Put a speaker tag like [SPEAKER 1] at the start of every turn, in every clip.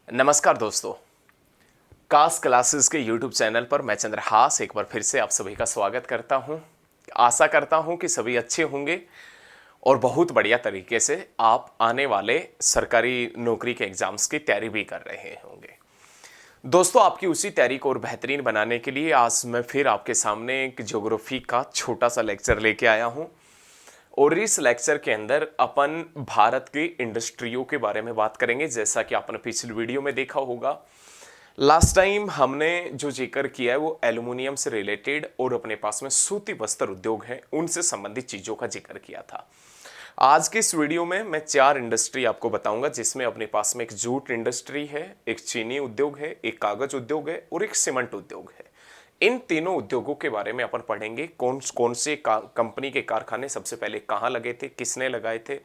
[SPEAKER 1] नमस्कार दोस्तों। कास क्लासेस के YouTube चैनल पर मैं चंद्रहास एक बार फिर से आप सभी का स्वागत करता हूं। आशा करता हूं कि सभी अच्छे होंगे और बहुत बढ़िया तरीके से आप आने वाले सरकारी नौकरी के एग्जाम्स की तैयारी भी कर रहे होंगे। दोस्तों, आपकी उसी तैयारी को और बेहतरीन बनाने के लिए आज मैं फिर आपके सामने एक ज्योग्राफी का छोटा सा लेक्चर लेके आया हूं और इस लेक्चर के अंदर अपन भारत की इंडस्ट्रियों के बारे में बात करेंगे। जैसा कि आपने पिछली वीडियो में देखा होगा, लास्ट टाइम हमने जो जिक्र किया है वो एल्युमिनियम से रिलेटेड और अपने पास में सूती वस्त्र उद्योग है उनसे संबंधित चीजों का जिक्र किया था। आज के इस वीडियो में मैं 4 इंडस्ट्री आपको बताऊंगा, जिसमें अपने पास में एक जूट इंडस्ट्री है, एक चीनी उद्योग है, एक कागज उद्योग है और एक सीमेंट उद्योग है। इन तीनों उद्योगों के बारे में अपन पढ़ेंगे। कौन कौन से कंपनी के कारखाने सबसे पहले कहाँ लगे थे, किसने लगाए थे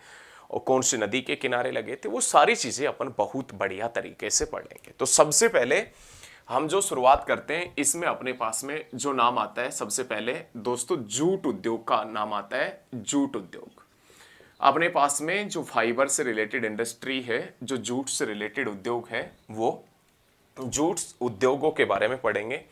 [SPEAKER 1] और कौन सी नदी के किनारे लगे थे, वो सारी चीजें अपन बहुत बढ़िया तरीके से पढ़ेंगे। तो सबसे पहले हम जो शुरुआत करते हैं, इसमें अपने पास में जो नाम आता है सबसे पहले दोस्तों, जूट उद्योग का नाम आता है। जूट उद्योग अपने पास में जो फाइबर से रिलेटेड इंडस्ट्री है, जो जूट से रिलेटेड उद्योग है, वो जूट उद्योगों के बारे में पढ़ेंगे।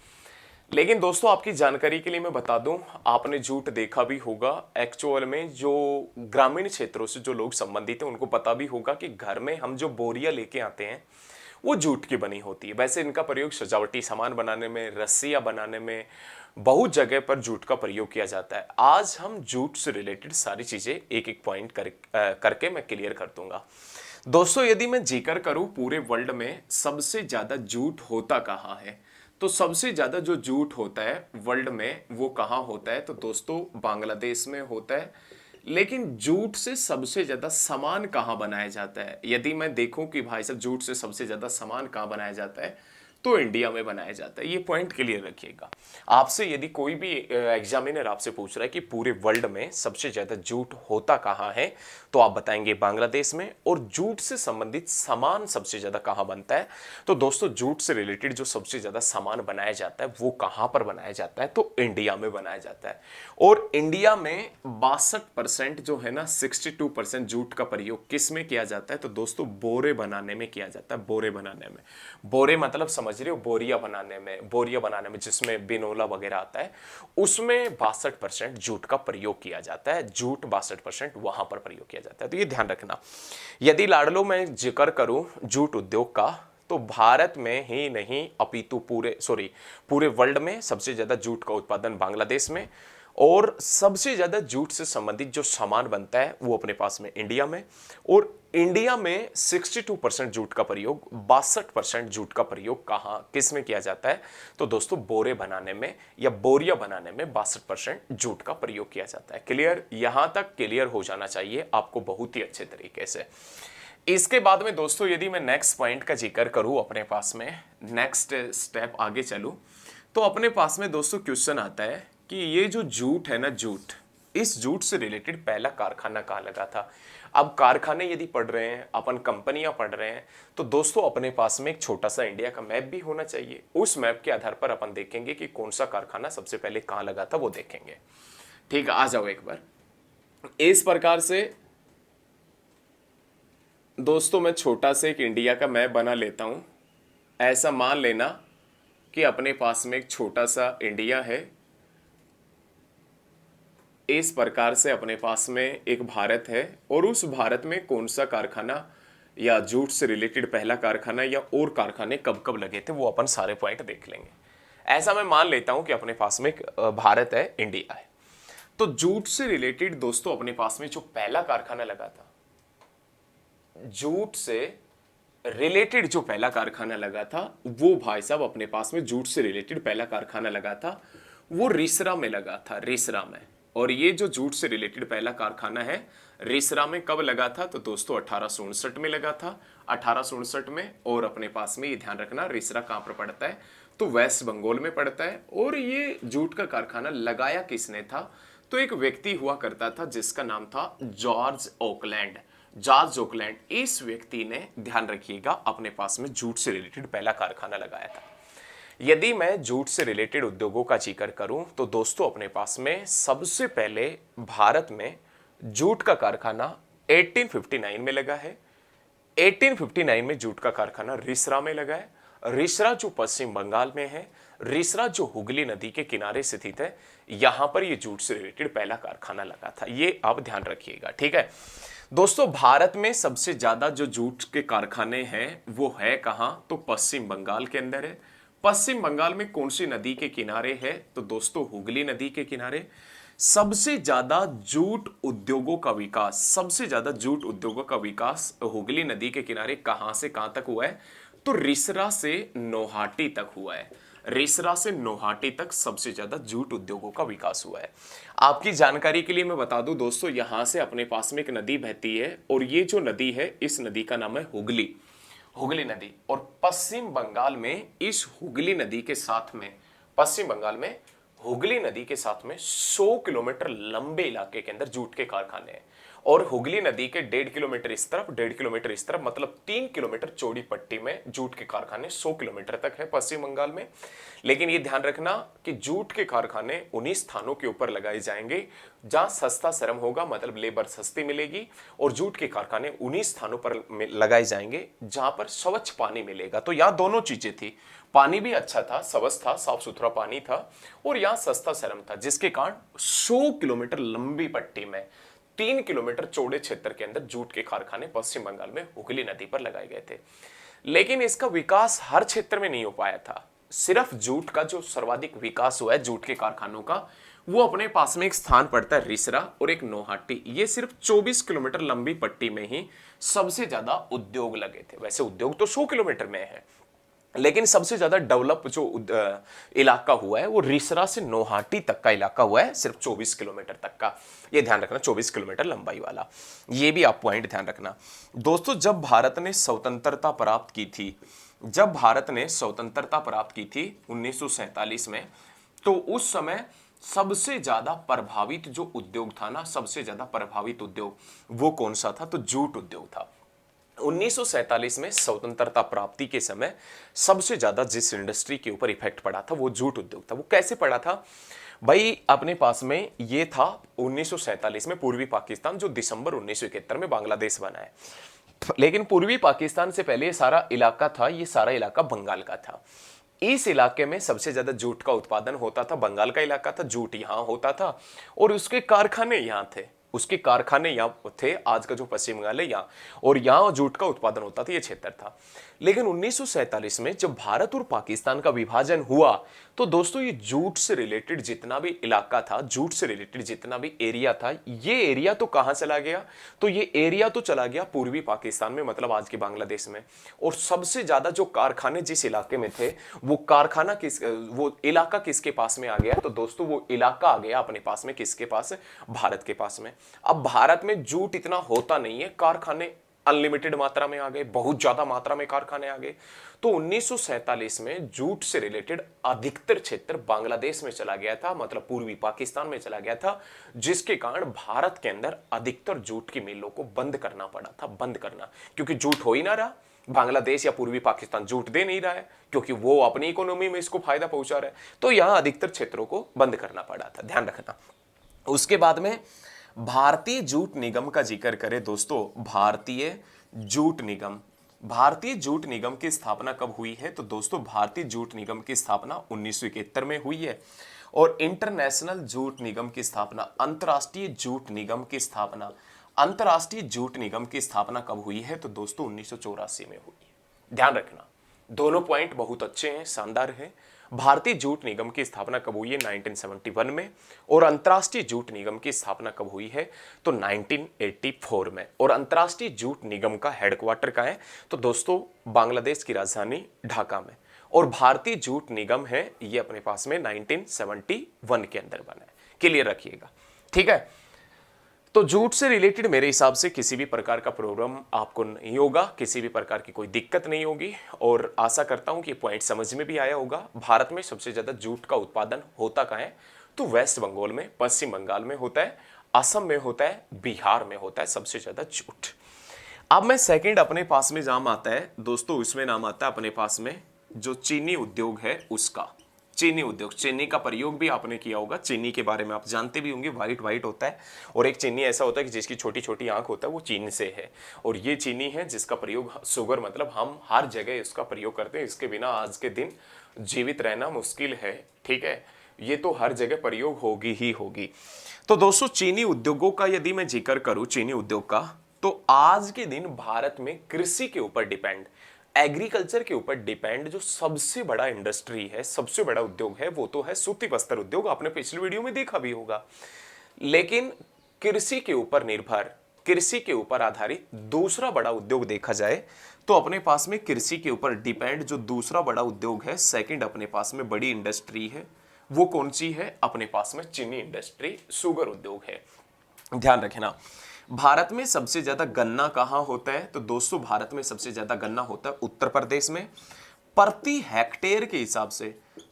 [SPEAKER 1] लेकिन दोस्तों, आपकी जानकारी के लिए मैं बता दूं, आपने जूट देखा भी होगा। एक्चुअल में जो ग्रामीण क्षेत्रों से जो लोग संबंधित हैं उनको पता भी होगा कि घर में हम जो बोरियां लेके आते हैं वो जूट की बनी होती है। वैसे इनका प्रयोग सजावटी सामान बनाने में, रस्सियां बनाने में, बहुत जगह पर जूट का प्रयोग किया जाता है। आज हम जूट से रिलेटेड सारी चीजें एक एक पॉइंट करके मैं क्लियर कर दूंगा। दोस्तों, यदि मैं जिक्र करूं पूरे वर्ल्ड में सबसे ज्यादा जूट होता कहाँ है, तो सबसे ज्यादा जो जूट होता है वर्ल्ड में वो कहाँ होता है, तो दोस्तों बांग्लादेश में होता है। लेकिन जूट से सबसे ज्यादा सामान कहाँ बनाया जाता है, यदि मैं देखूं कि भाई साहब जूट से सबसे ज्यादा सामान कहाँ बनाया जाता है, तो इंडिया में बनाया जाता है। ये पॉइंट क्लियर रखिएगा। आपसे यदि कोई भी एग्जामिनर आपसे पूछ रहा है कि पूरे वर्ल्ड में सबसे ज्यादा जूट होता कहाँ है, तो आप बताएंगे बांग्लादेश में। और जूट से संबंधित सामान सबसे ज्यादा कहाँ बनता है, तो दोस्तों जूट से रिलेटेड जो सबसे ज्यादा सामान बनाया जाता है वो कहाँ पर बनाया जाता है, तो इंडिया में बनाया जाता है। और इंडिया में 62% जो है ना, 62% जूट का प्रयोग किस में किया जाता है, तो दोस्तों बोरे बनाने में किया जाता है। बोरे बनाने में, बोरे मतलब समझ रहे हो, बोरिया बनाने में, बोरिया बनाने में जिसमें बिनोला वगैरह आता है, उसमें 62% जूट का प्रयोग किया जाता है। जूट 62% वहां पर प्रयोग किया जाता है, तो ये ध्यान रखना। यदि लाडलो मैं जिक्र करूं जूट उद्योग का, तो भारत में ही नहीं अपितु पूरे वर्ल्ड में सबसे ज्यादा जूट का उत्पादन बांग्लादेश में, और सबसे ज्यादा जूट से संबंधित जो सामान बनता है वो अपने पास में इंडिया में। और इंडिया में 62% जूट का प्रयोग, 62% जूट का प्रयोग कहां किस में किया जाता है, तो दोस्तों बोरे बनाने में या बोरिया बनाने में 62% जूट का प्रयोग किया जाता है। क्लियर? यहां तक क्लियर हो जाना चाहिए आपको बहुत ही अच्छे तरीके से। इसके बाद में दोस्तों, यदि मैं नेक्स्ट पॉइंट का जिक्र करूं, अपने पास में नेक्स्ट स्टेप आगे चलूं, तो अपने पास में दोस्तों क्वेश्चन आता है कि ये जो जूट है ना, जूट, इस जूट से रिलेटेड पहला कारखाना कहाँ लगा था। अब कारखाने यदि पढ़ रहे हैं अपन, कंपनियां पढ़ रहे हैं, तो दोस्तों अपने पास में एक छोटा सा इंडिया का मैप भी होना चाहिए। उस मैप के आधार पर अपन देखेंगे कि कौन सा कारखाना सबसे पहले कहाँ लगा था, वो देखेंगे। ठीक है, आ जाओ एक बार। इस प्रकार से दोस्तों मैं छोटा से एक इंडिया का मैप बना लेता हूं। ऐसा मान लेना कि अपने पास में एक छोटा सा इंडिया है। इस प्रकार से अपने पास में एक भारत है, और उस भारत में कौन सा कारखाना या जूट से रिलेटेड पहला कारखाना या और कारखाने कब कब लगे थे, वो अपन सारे पॉइंट देख लेंगे। ऐसा मैं मान लेता हूं कि अपने पास में एक भारत है, इंडिया है। तो जूट से रिलेटेड दोस्तों अपने पास में जो पहला कारखाना लगा था, जूट से रिलेटेड जो पहला कारखाना लगा था, वो भाई साहब अपने पास में जूट से रिलेटेड पहला कारखाना लगा था, वो रिसरा में लगा था, रिसरा में। और ये जो जूट से रिलेटेड पहला कारखाना है, रिसरा में कब लगा था, तो दोस्तों 1869 में लगा था, 1869 में। और अपने पास में ये ध्यान रखना, रिसरा कहां पर पड़ता है, तो वेस्ट बंगाल में पड़ता है। और ये जूट का कारखाना लगाया किसने था, तो एक व्यक्ति हुआ करता था जिसका नाम था जॉर्ज ओकलैंड। जॉर्ज ओकलैंड, इस व्यक्ति ने, ध्यान रखिएगा, अपने पास में जूट से रिलेटेड पहला कारखाना लगाया था। यदि मैं जूट से रिलेटेड उद्योगों का जिक्र करूं, तो दोस्तों अपने पास में सबसे पहले भारत में जूट का कारखाना 1859 में लगा है। 1859 में जूट का कारखाना रिसरा में लगा है। रिसरा जो पश्चिम बंगाल में है, रिसरा जो हुगली नदी के किनारे स्थित है, यहां पर ये जूट से रिलेटेड पहला कारखाना लगा था। ये आप ध्यान रखिएगा, ठीक है दोस्तों। भारत में सबसे ज्यादा जो जूट के कारखाने हैं वो है कहां, तो पश्चिम बंगाल के अंदर है। पश्चिम बंगाल में कौन सी नदी के किनारे है, तो दोस्तों हुगली नदी के किनारे। सबसे ज्यादा जूट उद्योगों का विकास, सबसे ज्यादा जूट उद्योगों का विकास हुगली नदी के किनारे कहां से कहां तक हुआ है, तो रिसरा से नौहाटी तक हुआ है। रिसरा से नौहाटी तक सबसे ज्यादा जूट उद्योगों का विकास हुआ है। आपकी जानकारी के लिए मैं बता दूं दोस्तों, यहां से अपने पास में एक नदी बहती है और ये जो नदी है, इस नदी का नाम है हुगली, हुगली नदी। और पश्चिम बंगाल में इस हुगली नदी के साथ में, पश्चिम बंगाल में हुगली नदी के साथ में 100 किलोमीटर लंबे इलाके के अंदर जूट के कारखाने हैं। और हुगली नदी के 1.5 किलोमीटर इस तरफ, 1.5 किलोमीटर इस तरफ, मतलब 3 किलोमीटर चौड़ी पट्टी में जूट के कारखाने 100 किलोमीटर तक है पश्चिम बंगाल में। लेकिन ये ध्यान रखना कि जूट के कारखाने उन्हीं स्थानों के ऊपर लगाए जाएंगे जहां सस्ता श्रम होगा, मतलब लेबर सस्ती मिलेगी। और जूट के कारखाने उन्हीं स्थानों पर लगाए जाएंगे जहां पर स्वच्छ पानी मिलेगा। तो यहां दोनों चीजें थी, पानी भी अच्छा था, स्वच्छ था, साफ सुथरा पानी था, और यहां सस्ता श्रम था, जिसके कारण 100 किलोमीटर लंबी पट्टी में 3 किलोमीटर चौड़े क्षेत्र के अंदर जूट के कारखाने पश्चिम बंगाल में हुगली नदी पर लगाए गए थे। लेकिन इसका विकास हर क्षेत्र में नहीं हो पाया था। सिर्फ जूट का जो सर्वाधिक विकास हुआ है, जूट के कारखानों का, वो अपने पास में एक स्थान पड़ता है रिसरा और एक नौहाटी। ये सिर्फ 24 किलोमीटर लंबी पट्टी में ही सबसे ज्यादा उद्योग लगे थे। वैसे उद्योग तो 100 किलोमीटर में है, लेकिन सबसे ज्यादा डेवलप जो इलाका हुआ है वो रिसरा से नौहाटी तक का इलाका हुआ है, सिर्फ 24 किलोमीटर तक का। ये ध्यान रखना, 24 किलोमीटर लंबाई वाला, ये भी आप पॉइंट ध्यान रखना दोस्तों। जब भारत ने स्वतंत्रता प्राप्त की थी, जब भारत ने स्वतंत्रता प्राप्त की थी 1947 में, तो उस समय सबसे ज्यादा प्रभावित जो उद्योग था ना, सबसे ज्यादा प्रभावित उद्योग वो कौन सा था, तो जूट उद्योग था। 1947 में स्वतंत्रता प्राप्ति के समय सबसे ज्यादा जिस इंडस्ट्री के ऊपर इफेक्ट पड़ा था वो जूट उद्योग था। वो कैसे पड़ा था भाई, अपने पास में ये था 1947 में पूर्वी पाकिस्तान, जो दिसंबर 1971 में बांग्लादेश बना है। लेकिन पूर्वी पाकिस्तान से पहले ये सारा इलाका था, ये सारा इलाका बंगाल का था। इस इलाके में सबसे ज्यादा जूट का उत्पादन होता था, बंगाल का इलाका था, जूट यहां होता था और उसके कारखाने यहां थे, उसके कारखाने यहां थे, आज का जो पश्चिम बंगाल है यहां, और यहां जूट का उत्पादन होता था, ये क्षेत्र था। लेकिन 1947 में जब भारत और पाकिस्तान का विभाजन हुआ, तो दोस्तों ये जूट से रिलेटेड जितना भी इलाका था, जूट से रिलेटेड जितना भी एरिया था, ये एरिया तो कहां चला गया, तो ये एरिया तो चला गया पूर्वी पाकिस्तान में, मतलब आज के बांग्लादेश में। और सबसे ज्यादा जो कारखाने जिस इलाके में थे, वो इलाका किसके पास में आ गया, तो दोस्तों वो इलाका आ गया अपने पास में, किसके पास, भारत के पास में। अब भारत में जूट इतना होता नहीं है, कारखाने अनलिमिटेड मात्रा में आ गए, बहुत ज्यादा मात्रा में कारखाने आ गए। तो 1947 में जूट से रिलेटेड अधिकतर क्षेत्र बांग्लादेश में चला गया था, मतलब पूर्वी पाकिस्तान में चला गया था, जिसके कारण भारत के अंदर अधिकतर जूट की मिलों को बंद करना पड़ा था, बंद करना, क्योंकि जूट हो ही ना रहा। बांग्लादेश या पूर्वी पाकिस्तान जूट दे नहीं रहा है, क्योंकि वो अपनी इकोनॉमी में इसको फायदा पहुंचा रहा है, तो यहां अधिकतर क्षेत्रों को बंद करना पड़ा था, ध्यान रखना। उसके बाद में भारतीय जूट निगम का जिक्र करें दोस्तों, भारतीय जूट निगम, भारतीय जूट निगम की स्थापना कब हुई है, तो दोस्तों भारतीय जूट निगम की स्थापना 1971 में हुई है। और इंटरनेशनल जूट निगम की स्थापना, अंतरराष्ट्रीय जूट निगम की स्थापना, अंतरराष्ट्रीय जूट निगम की स्थापना कब हुई है, तो दोस्तों 1984 में हुई है। ध्यान रखना, दोनों पॉइंट बहुत अच्छे हैं, शानदार है। भारतीय जूट निगम की स्थापना कब हुई है, 1971 में। और अंतरराष्ट्रीय जूट निगम की स्थापना कब हुई है, तो 1984 में। और अंतरराष्ट्रीय जूट निगम का हेडक्वार्टर कहाँ है, तो दोस्तों बांग्लादेश की राजधानी ढाका में। और भारतीय जूट निगम है ये अपने पास में 1971 के अंदर बना है, क्लियर रखिएगा, ठीक है। तो जूट से रिलेटेड मेरे हिसाब से किसी भी प्रकार का प्रॉब्लम आपको नहीं होगा, किसी भी प्रकार की कोई दिक्कत नहीं होगी, और आशा करता हूं कि पॉइंट समझ में भी आया होगा। भारत में सबसे ज्यादा जूट का उत्पादन होता कहाँ है, तो वेस्ट बंगाल में, पश्चिम बंगाल में होता है, असम में होता है, बिहार में होता है सबसे ज्यादा जूट। अब मैं सेकंड अपने पास में नाम आता है दोस्तों, इसमें नाम आता है अपने पास में जो चीनी उद्योग है उसका, चीनी उद्योग, चीनी का प्रयोग भी आपने किया होगा, चीनी के बारे में आप जानते भी होंगे, वाइट वाइट होता है और एक चीनी ऐसा होता है कि जिसकी छोटी छोटी आंख होता है, वो चीन से है। और ये चीनी है जिसका प्रयोग, शुगर मतलब हम हर जगह इसका प्रयोग करते हैं, इसके बिना आज के दिन जीवित रहना मुश्किल है। ठीक है, ये तो हर जगह प्रयोग होगी ही होगी। तो दोस्तों चीनी उद्योगों का यदि मैं जिक्र करूं, चीनी उद्योग का, तो आज के दिन भारत में कृषि के ऊपर डिपेंड, एग्रीकल्चर के ऊपर डिपेंड जो सबसे बड़ा इंडस्ट्री है, सबसे बड़ा उद्योग है, वो तो है सूती वस्त्र उद्योग। आपने पिछले वीडियो में देखा भी होगा। लेकिन कृषि के ऊपर निर्भर, कृषि के ऊपर आधारित दूसरा बड़ा उद्योग देखा जाए तो अपने पास में कृषि के ऊपर डिपेंड जो दूसरा बड़ा उद्योग है, सेकंड अपने पास में बड़ी इंडस्ट्री है, वो कौन सी है? अपने पास में चीनी इंडस्ट्री, शुगर उद्योग है। ध्यान रखना, भारत में सबसे ज्यादा गन्ना कहां होता है? तो दोस्तों भारत में सबसे ज्यादा गन्ना होता है उत्तर प्रदेश में। प्रति हेक्टेयर के हिसाब से,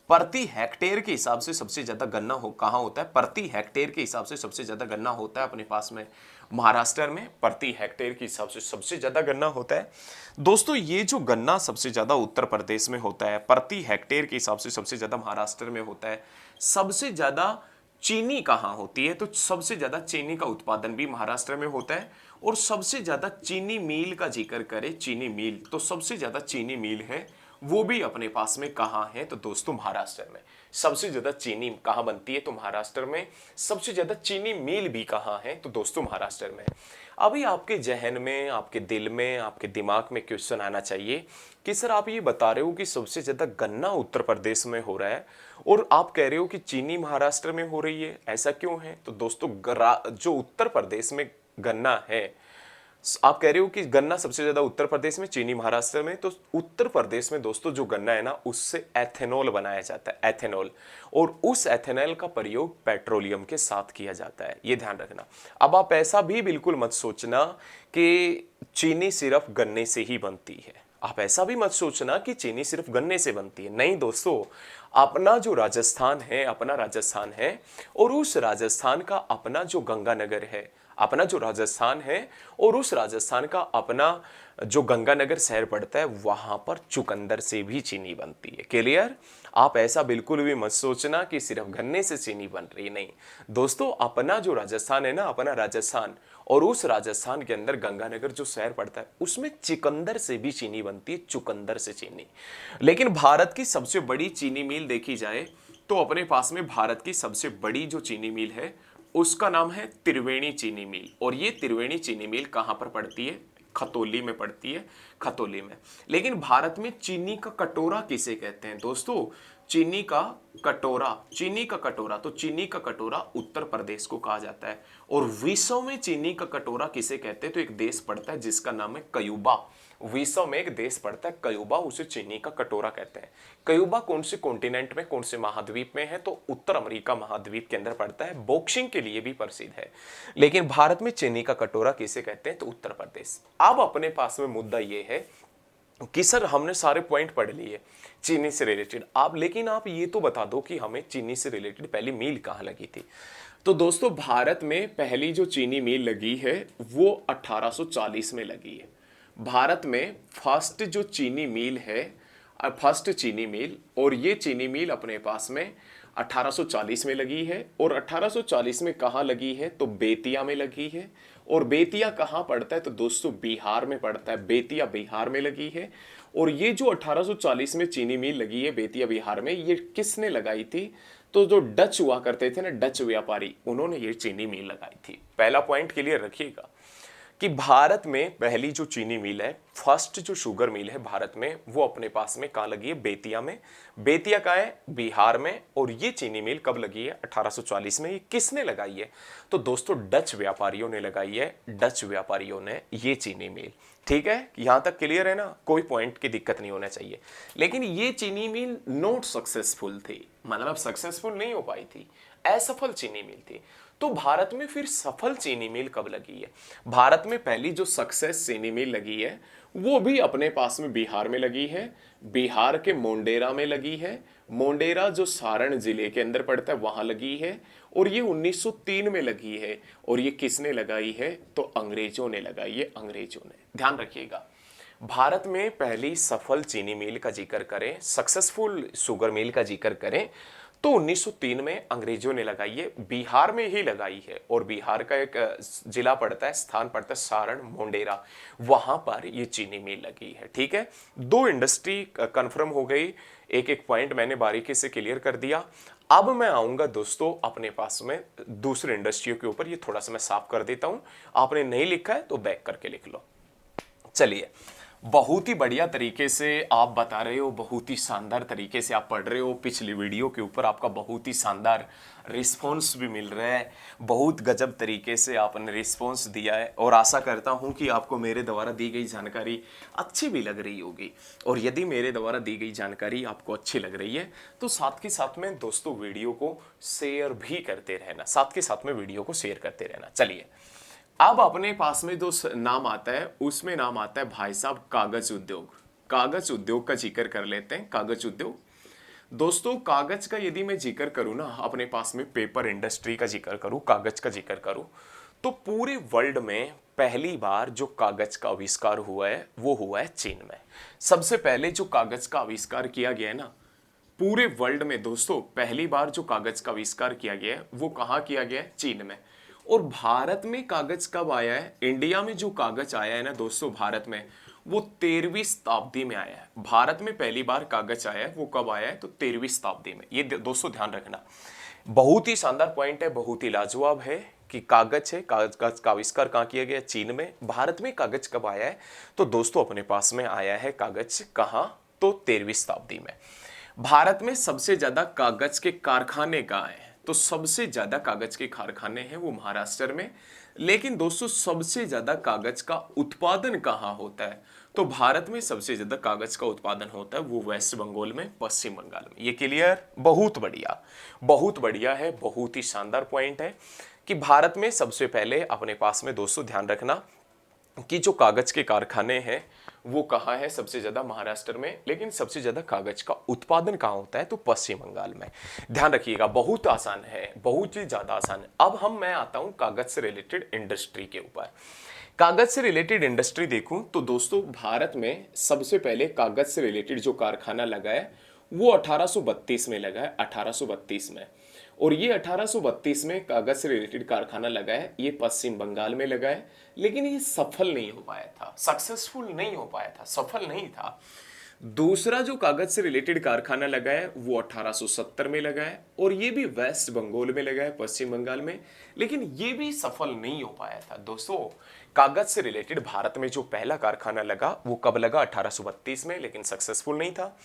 [SPEAKER 1] प्रति हेक्टेयर के हिसाब से सबसे ज्यादा गन्ना हो कहां होता है? प्रति हेक्टेयर के हिसाब से सबसे ज्यादा गन्ना होता है अपने पास में महाराष्ट्र में। प्रति हेक्टेयर के हिसाब से सबसे ज्यादा गन्ना होता है। दोस्तों ये जो गन्ना सबसे ज्यादा उत्तर प्रदेश में होता है, प्रति हेक्टेयर के हिसाब से सबसे ज्यादा महाराष्ट्र में होता है। सबसे ज्यादा चीनी कहाँ होती है? तो सबसे ज्यादा चीनी का उत्पादन भी महाराष्ट्र में होता है। और सबसे ज्यादा चीनी मिल का जिक्र करें, चीनी मिल, तो सबसे ज्यादा चीनी मिल है वो भी अपने पास में कहाँ है? तो दोस्तों महाराष्ट्र में। सबसे ज्यादा चीनी कहाँ बनती है? तो महाराष्ट्र में। सबसे ज्यादा चीनी मिल भी कहाँ है? तो दोस्तों महाराष्ट्र में। अभी आपके जहन में, आपके दिल में, आपके दिमाग में क्वेश्चन आना चाहिए कि सर आप ये बता रहे हो कि सबसे ज्यादा गन्ना उत्तर प्रदेश में हो रहा है और आप कह रहे हो कि चीनी महाराष्ट्र में हो रही है, ऐसा क्यों है? तो दोस्तों जो उत्तर प्रदेश में गन्ना है, आप कह रहे हो कि गन्ना सबसे ज्यादा उत्तर प्रदेश में, चीनी महाराष्ट्र में, तो उत्तर प्रदेश में दोस्तों जो गन्ना है ना, उससे एथेनॉल बनाया जाता है, एथेनॉल। और उस एथेनॉल का प्रयोग पेट्रोलियम के साथ किया जाता है, ये ध्यान रखना। अब आप ऐसा भी बिल्कुल मत सोचना कि चीनी सिर्फ गन्ने से ही बनती है, आप ऐसा भी मत सोचना कि चीनी सिर्फ गन्ने से बनती है। नहीं दोस्तों, अपना जो राजस्थान है, अपना राजस्थान है, और उस राजस्थान का अपना जो गंगानगर है, अपना जो राजस्थान है और उस राजस्थान का अपना जो गंगानगर शहर पड़ता है, वहां पर चुकंदर से भी चीनी बनती है। क्लियर? आप ऐसा बिल्कुल भी मत सोचना कि सिर्फ गन्ने से चीनी बन रही, नहीं दोस्तों। अपना जो राजस्थान है ना, अपना राजस्थान, और उस राजस्थान के अंदर गंगानगर जो शहर पड़ता है, उसमें चुकंदर से भी चीनी बनती है, चुकंदर से चीनी। लेकिन भारत की सबसे बड़ी चीनी मिल देखी जाए तो अपने पास में भारत की सबसे बड़ी जो चीनी मिल है उसका नाम है त्रिवेणी चीनी मिल। और ये त्रिवेणी चीनी मिल कहां पर पड़ती है? खतौली में पड़ती है, खतौली में। लेकिन भारत में चीनी का कटोरा किसे कहते हैं दोस्तों? चीनी का कटोरा, चीनी का कटोरा, तो चीनी का कटोरा उत्तर प्रदेश को कहा जाता है। और विश्व में चीनी का कटोरा किसे कहते हैं? तो एक देश पड़ता है जिसका नाम है क्यूबा। विश्व में एक देश पड़ता है क्यूबा, उसे चीनी का कटोरा कहते हैं। क्यूबा कौन से कॉन्टिनेंट में, कौन से महाद्वीप में है? तो उत्तर अमेरिका महाद्वीप के अंदर पड़ता है, बॉक्सिंग के लिए भी प्रसिद्ध है। लेकिन भारत में चीनी का कटोरा किसे कहते हैं? तो उत्तर प्रदेश। अब अपने पास में मुद्दा यह है कि सर हमने सारे पॉइंट पढ़ लिए चीनी से रिलेटेड, आप लेकिन आप ये तो बता दो कि हमें चीनी से रिलेटेड पहली मील कहाँ लगी थी? तो दोस्तों भारत में पहली जो चीनी मिल लगी है वो 1840 में लगी है। भारत में फर्स्ट जो चीनी मिल है, फर्स्ट चीनी मिल, और ये चीनी मिल अपने पास में 1840 में लगी है। और 1840 में कहाँ लगी है? तो बेतिया में लगी है। और बेतिया कहाँ पड़ता है? तो दोस्तों बिहार में पड़ता है, बेतिया बिहार में लगी है। और ये जो 1840 में चीनी मिल लगी है बेतिया बिहार में, ये किसने लगाई थी? तो जो डच हुआ करते थे ना, डच व्यापारी, उन्होंने ये चीनी मिल लगाई थी। पहला पॉइंट क्लियर रखिएगा कि भारत में पहली जो चीनी मिल है, फर्स्ट जो शुगर मिल है भारत में, वो अपने पास में कहाँ लगी है? बेतिया में। बेतिया का है? बिहार में। और ये चीनी मिल कब लगी है? 1840 में। ये किसने लगाई है? तो दोस्तों डच व्यापारियों ने लगाई है, डच व्यापारियों ने ये चीनी मिल। ठीक है, यहां तक क्लियर है ना? कोई पॉइंट की दिक्कत नहीं होना चाहिए। लेकिन ये चीनी मिल नॉट सक्सेसफुल थी, मतलब सक्सेसफुल नहीं हो पाई थी, असफल चीनी मिल थी। तो भारत में फिर सफल चीनी मिल कब लगी है? भारत में पहली जो सक्सेस चीनी मिल लगी है वो भी अपने पास में बिहार में लगी है, बिहार के मोंडेरा में लगी है। मोंडेरा जो सारण जिले के अंदर पड़ता है वहां लगी है। और ये 1903 में लगी है। और ये किसने लगाई है? तो अंग्रेजों ने लगाई है, अंग्रेजों ने। ध्यान रखिएगा, भारत में पहली सफल चीनी मिल का जिक्र करें, सक्सेसफुल शुगर मिल का जिक्र करें, तो 1903 में अंग्रेजों ने लगाई है, बिहार में ही लगाई है। और बिहार का एक जिला पड़ता है, स्थान पड़ता है सारण मोंडेरा, वहां पर ये चीनी मिल लगी है। ठीक है, दो इंडस्ट्री कंफर्म हो गई, एक एक पॉइंट मैंने बारीकी से क्लियर कर दिया। अब मैं आऊंगा दोस्तों अपने पास में दूसरे इंडस्ट्रियों के ऊपर, ये थोड़ा सा मैं साफ कर देता हूं, आपने नहीं लिखा है तो बैक करके लिख लो। चलिए, बहुत ही बढ़िया तरीके से आप बता रहे हो, बहुत ही शानदार तरीके से आप पढ़ रहे हो। पिछली वीडियो के ऊपर आपका बहुत ही शानदार रिस्पॉन्स भी मिल रहा है, बहुत गजब तरीके से आपने रिस्पॉन्स दिया है, और आशा करता हूं कि आपको मेरे द्वारा दी गई जानकारी अच्छी भी लग रही होगी। और यदि मेरे द्वारा दी गई जानकारी आपको अच्छी लग रही है तो साथ के साथ में दोस्तों वीडियो को शेयर भी करते रहना, साथ के साथ में वीडियो को शेयर करते रहना। चलिए, अब अपने पास में जो नाम आता है उसमें नाम आता है भाई साहब कागज उद्योग। कागज उद्योग का जिक्र कर लेते हैं। कागज उद्योग दोस्तों, कागज का यदि मैं जिक्र करूं ना, अपने पास में पेपर इंडस्ट्री का जिक्र करूं, कागज का जिक्र करूं, तो पूरे वर्ल्ड में पहली बार जो कागज का आविष्कार हुआ है वो हुआ है चीन में। सबसे पहले जो कागज का आविष्कार किया गया है ना पूरे वर्ल्ड में दोस्तों, पहली बार जो कागज का आविष्कार किया गया है वो कहां किया गया है? चीन में। और भारत में कागज कब आया है? इंडिया में जो कागज आया है ना दोस्तों भारत में, वो 13वीं शताब्दी में आया है। भारत में पहली बार कागज आया है वो कब आया है? तो 13वीं शताब्दी में। ये दोस्तों ध्यान रखना, बहुत ही शानदार पॉइंट है, बहुत ही लाजवाब है कि कागज है, कागज का आविष्कार कहाँ किया गया? चीन में। भारत में कागज कब आया है? तो दोस्तों अपने पास में आया है कागज कहाँ? तो 13वीं शताब्दी में। भारत में सबसे ज्यादा कागज के कारखाने कहाँ हैं? तो सबसे ज्यादा कागज के कारखाने हैं वो महाराष्ट्र में। लेकिन दोस्तों सबसे ज्यादा कागज का उत्पादन कहाँ होता है? तो भारत में सबसे ज्यादा कागज का उत्पादन होता है वो वेस्ट बंगाल में, पश्चिम बंगाल में। ये क्लियर? बहुत बढ़िया, बहुत बढ़िया है, बहुत ही शानदार पॉइंट है कि भारत में सबसे पहले अपने पास में दोस्तों ध्यान रखना कि जो कागज के कारखाने हैं वो कहाँ है? सबसे ज्यादा महाराष्ट्र में। लेकिन सबसे ज्यादा कागज का उत्पादन कहाँ होता है? तो पश्चिम बंगाल में। ध्यान रखिएगा, बहुत आसान है, बहुत ही ज्यादा आसान है। अब मैं आता हूं कागज से रिलेटेड इंडस्ट्री के ऊपर। कागज से रिलेटेड इंडस्ट्री देखूं तो दोस्तों भारत में सबसे पहले कागज से रिलेटेड जो कारखाना लगा है वो 1832 में लगा है, 1832 में। और ये 1832 में कागज से रिलेटेड कारखाना लगा है, ये पश्चिम बंगाल में लगा है। लेकिन ये सफल नहीं हो पाया था, सक्सेसफुल नहीं हो पाया था, सफल नहीं था। दूसरा जो कागज से रिलेटेड कारखाना लगा है वो 1870 में लगा है, और ये भी वेस्ट बंगाल में लगा है, पश्चिम बंगाल में। लेकिन ये भी सफल नहीं हो पाया था दोस्तों। कागज से रिलेटेड भारत में जो पहला कारखाना लगा वो कब लगा? 1832 में, लेकिन सक्सेसफुल नहीं था।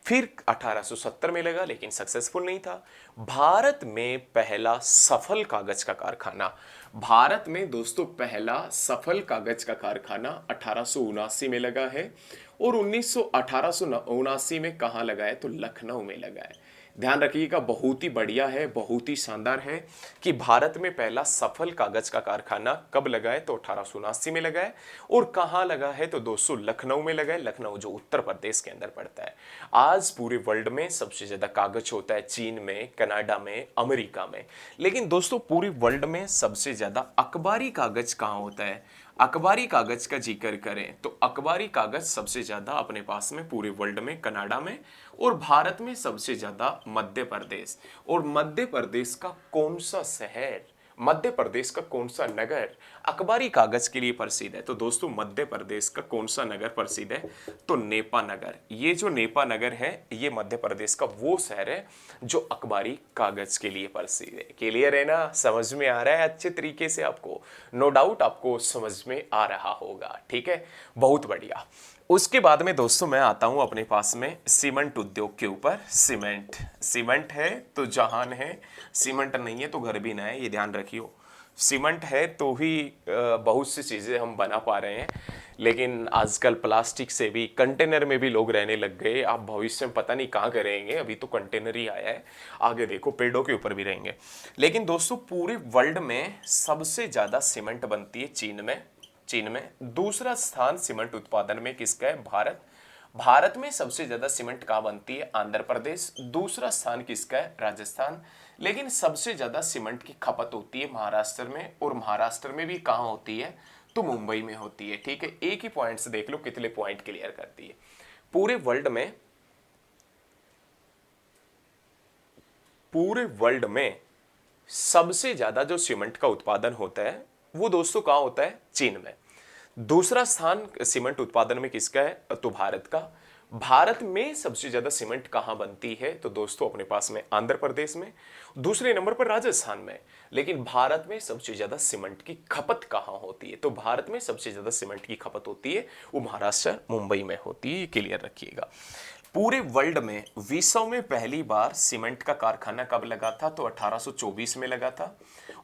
[SPEAKER 1] फिर 1870 में लगा, लेकिन सक्सेसफुल नहीं था। भारत में पहला सफल कागज का कारखाना, भारत में दोस्तों पहला सफल कागज का कारखाना 1879 में लगा है। और 1879 में कहां लगा है? तो लखनऊ में लगा है। ध्यान रखिएगा, बहुत ही बढ़िया है, बहुत ही शानदार है कि भारत में पहला सफल कागज का कारखाना कब लगा है? तो 1879 में लगा है। और कहां लगा है? तो दोस्तों लखनऊ में लगा है। लखनऊ जो उत्तर प्रदेश के अंदर पड़ता है। आज पूरे वर्ल्ड में सबसे ज्यादा कागज होता है चीन में, कनाडा में, अमेरिका में। लेकिन दोस्तों पूरे वर्ल्ड में सबसे ज्यादा अखबारी कागज कहां होता है? अखबारी कागज का जिक्र करें तो अखबारी कागज सबसे ज्यादा अपने पास में पूरे वर्ल्ड में कनाडा में, और भारत में सबसे ज्यादा मध्य प्रदेश। और मध्य प्रदेश का कौन सा शहर, मध्य प्रदेश का कौन सा नगर अखबारी कागज के लिए प्रसिद्ध है? तो दोस्तों मध्य प्रदेश का कौन सा नगर प्रसिद्ध है? तो नेपा नगर। ये जो नेपा नगर है ये मध्य प्रदेश का वो शहर है जो अखबारी कागज के लिए प्रसिद्ध है। क्लियर है ना? समझ में आ रहा है अच्छे तरीके से आपको? नो डाउट आपको समझ में आ रहा होगा। ठीक है, बहुत बढ़िया। उसके बाद में दोस्तों मैं आता हूं अपने पास में सीमेंट उद्योग के ऊपर। सीमेंट, सीमेंट है तो जहान है, सीमेंट नहीं है तो घर भी ना है, ये ध्यान रखियो। सीमेंट है तो ही बहुत सी चीज़ें हम बना पा रहे हैं। लेकिन आजकल प्लास्टिक से भी, कंटेनर में भी लोग रहने लग गए। आप भविष्य में पता नहीं कहाँ के रहेंगे, अभी तो कंटेनर ही आया है, आगे देखो पेड़ों के ऊपर भी रहेंगे। लेकिन दोस्तों पूरे वर्ल्ड में सबसे ज़्यादा सीमेंट बनती है चीन में। चीन में। दूसरा स्थान सीमेंट उत्पादन में किसका है? भारत। भारत में सबसे ज्यादा सीमेंट कहाँ बनती है? आंध्र प्रदेश। दूसरा स्थान किसका है? राजस्थान। लेकिन सबसे ज्यादा सीमेंट की खपत होती है महाराष्ट्र में, और महाराष्ट्र में भी कहाँ होती है? तो तो मुंबई में होती है। ठीक है, एक ही पॉइंट से देख लो कितने पॉइंट क्लियर करती है। पूरे वर्ल्ड में सबसे ज्यादा जो सीमेंट का उत्पादन होता है वो दोस्तों कहां होता है? चीन में। दूसरा स्थान सीमेंट उत्पादन में किसका है? तो भारत का। भारत में सबसे ज्यादा सीमेंट कहां बनती है? तो दोस्तों अपने पास में आंध्र प्रदेश में। दूसरे नंबर पर राजस्थान में। लेकिन भारत में सबसे ज्यादा सीमेंट की खपत कहां होती है? तो भारत में सबसे ज्यादा सीमेंट की खपत होती है वो महाराष्ट्र मुंबई में होती है। क्लियर रखिएगा। पूरे वर्ल्ड में विश्व में पहली बार सीमेंट का कारखाना कब लगा था? तो 1824 में लगा था।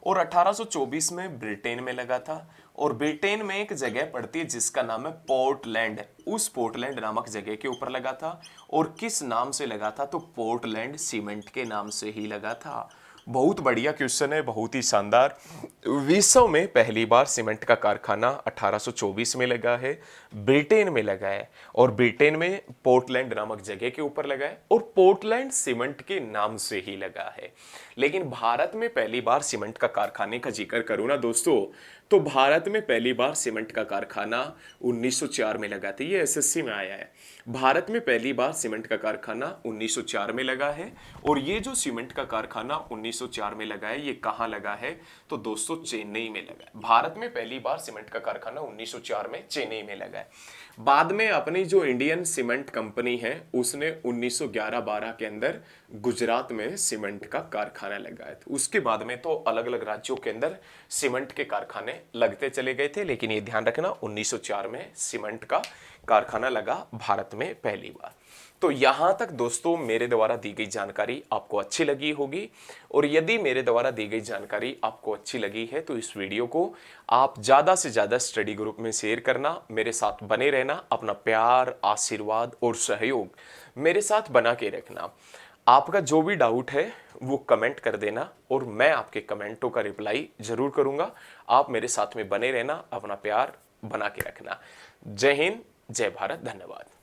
[SPEAKER 1] और 1824 में ब्रिटेन में लगा था। और ब्रिटेन में एक जगह पड़ती है जिसका नाम है पोर्टलैंड। उस पोर्टलैंड नामक जगह के ऊपर लगा था। और किस नाम से लगा था? तो पोर्टलैंड सीमेंट के नाम से ही लगा था। बहुत बढ़िया क्वेश्चन है, बहुत ही शानदार। विश्व में पहली बार सीमेंट का कारखाना 1824 में लगा है, ब्रिटेन में लगा है। और ब्रिटेन में पोर्टलैंड नामक जगह के ऊपर लगा है। और पोर्टलैंड सीमेंट के नाम से ही लगा है। लेकिन भारत में पहली बार सीमेंट का कारखाने का जिक्र करूं ना दोस्तों, तो भारत में पहली बार सीमेंट का कारखाना 1904 में लगा था। ये एसएससी में आया है। भारत में पहली बार सीमेंट का कारखाना 1904 में लगा है। और ये जो सीमेंट का कारखाना 1904 में लगा है, ये कहां लगा है? तो दोस्तों चेन्नई में लगा है। भारत में पहली बार सीमेंट का कारखाना 1904 में चेन्नई में लगा है। बाद में अपनी जो इंडियन सीमेंट कंपनी है उसने 1911-12 के अंदर गुजरात में सीमेंट का कारखाना लगाया था। उसके बाद में तो अलग अलग राज्यों के अंदर सीमेंट के कारखाने लगते चले गए थे। लेकिन ये ध्यान रखना 1904 में सीमेंट का कारखाना लगा भारत में पहली बार। तो यहां तक दोस्तों मेरे द्वारा दी गई जानकारी आपको अच्छी लगी होगी। और यदि मेरे द्वारा दी गई जानकारी आपको अच्छी लगी है तो इस वीडियो को आप ज्यादा से ज्यादा स्टडी ग्रुप में शेयर करना, मेरे साथ बने रहना, अपना प्यार, आशीर्वाद और सहयोग मेरे साथ बना के रखना। आपका जो भी डाउट है वो कमेंट कर देना और मैं आपके कमेंटों का रिप्लाई जरूर करूंगा। आप मेरे साथ में बने रहना, अपना प्यार बना के रखना। जय हिंद, जय भारत, धन्यवाद।